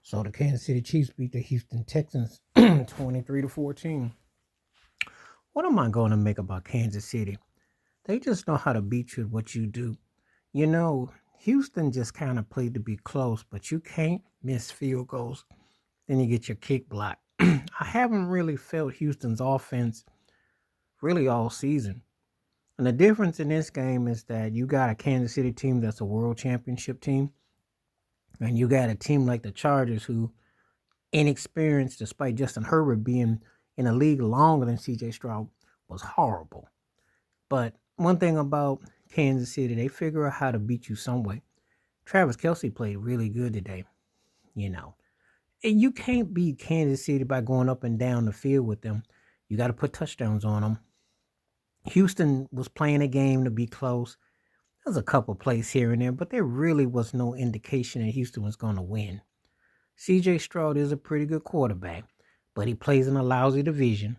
So the Kansas City Chiefs beat the Houston Texans 23-14. What am I going to make about Kansas City? They just know how to beat you at what you do. You know, Houston just kind of played to be close, but you can't miss field goals. Then you get your kick blocked. I haven't really felt Houston's offense really all season. And the difference in this game is that you got a Kansas City team that's a world championship team, and you got a team like the Chargers who inexperienced, despite Justin Herbert being in the league longer than CJ Stroud, was horrible. But one thing about Kansas City, they figure out how to beat you some way. Travis Kelce played really good today, you know. And you can't beat Kansas City by going up and down the field with them. You got to put touchdowns on them. Houston was playing a game to be close. There's a couple plays here and there, but there really was no indication that Houston was going to win. CJ Stroud is a pretty good quarterback, but he plays in a lousy division.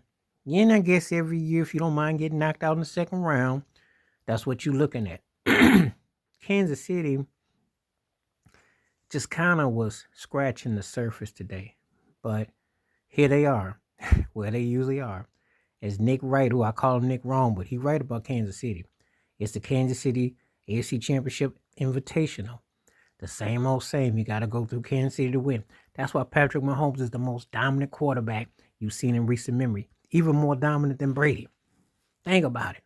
And I guess every year, if you don't mind getting knocked out in the second round, that's what you're looking at. Kansas City just kind of was scratching the surface today. But here they are, where they usually are. As Nick Wright, who I call him Nick wrong, but he right about Kansas City. It's the Kansas City AFC Championship Invitational. The same old same. You got to go through Kansas City to win. That's why Patrick Mahomes is the most dominant quarterback you've seen in recent memory. Even more dominant than Brady. Think about it.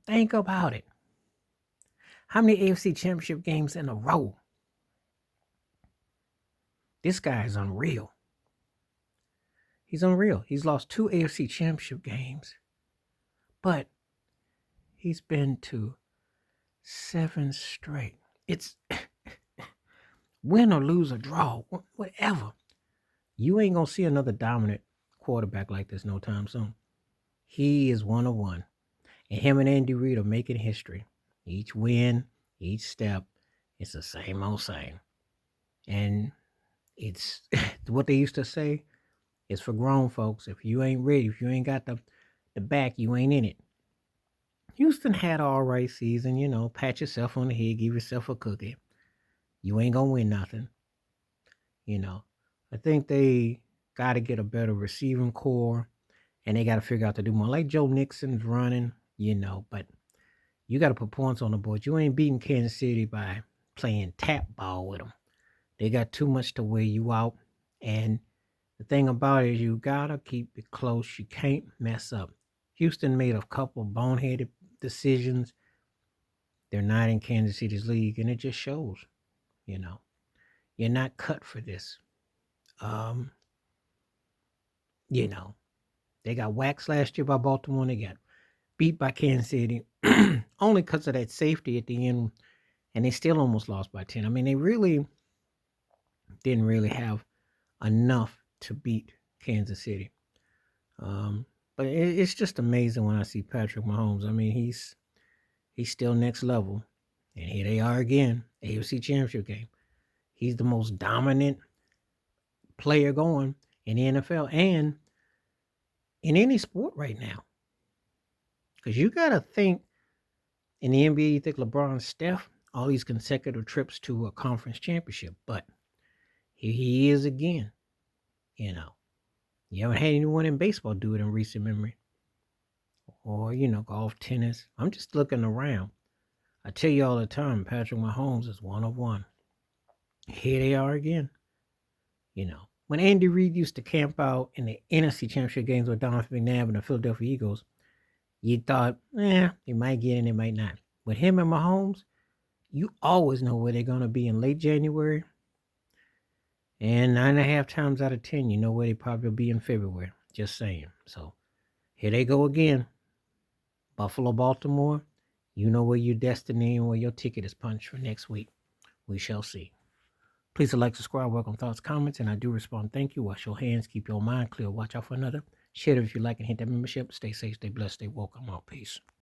Think about it. How many AFC Championship games in a row? This guy is unreal. He's unreal. He's lost 2 AFC Championship games, but he's been to 7 straight. It's win or lose or draw, whatever. You ain't going to see another dominant quarterback like this no time soon. He is one of one. And him and Andy Reid are making history. Each win, each step, it's the same old same. And it's what they used to say, it's for grown folks. If you ain't ready, if you ain't got the back, you ain't in it. Houston had an all right season, pat yourself on the head, give yourself a cookie. You ain't going to win nothing. I think they got to get a better receiving core, and they got to figure out to do more. Like Joe Nixon's running, but you got to put points on the board. You ain't beating Kansas City by playing tap ball with them. They got too much to wear you out, and the thing about it is you got to keep it close. You can't mess up. Houston made a couple boneheaded decisions. They're not in Kansas City's league, and it just shows, You're not cut for this. They got waxed last year by Baltimore. They got beat by Kansas City only because of that safety at the end, and they still almost lost by 10. I mean, they really didn't really have enough to beat Kansas City. But it's just amazing when I see Patrick Mahomes. I mean, he's still next level. And here they are again, AFC Championship game. He's the most dominant player going in the NFL and in any sport right now. Because you got to think, in the NBA, you think LeBron, Steph, all these consecutive trips to a conference championship. But here he is again. You haven't had anyone in baseball do it in recent memory. Or, golf, tennis. I'm just looking around. I tell you all the time, Patrick Mahomes is one of one. Here they are again. When Andy Reid used to camp out in the NFC Championship games with Donovan McNabb and the Philadelphia Eagles, you thought, they might get in, they might not. With him and Mahomes, you always know where they're going to be in late January. And 9.5 times out of 10, you know where they probably will be in February. Just saying. So here they go again. Buffalo, Baltimore. You know where your destiny and where your ticket is punched for next week. We shall see. Please like, subscribe, welcome thoughts, comments, and I do respond. Thank you. Wash your hands. Keep your mind clear. Watch out for another. Share it if you like and hit that membership. Stay safe, stay blessed, stay woke. I'm out. Peace.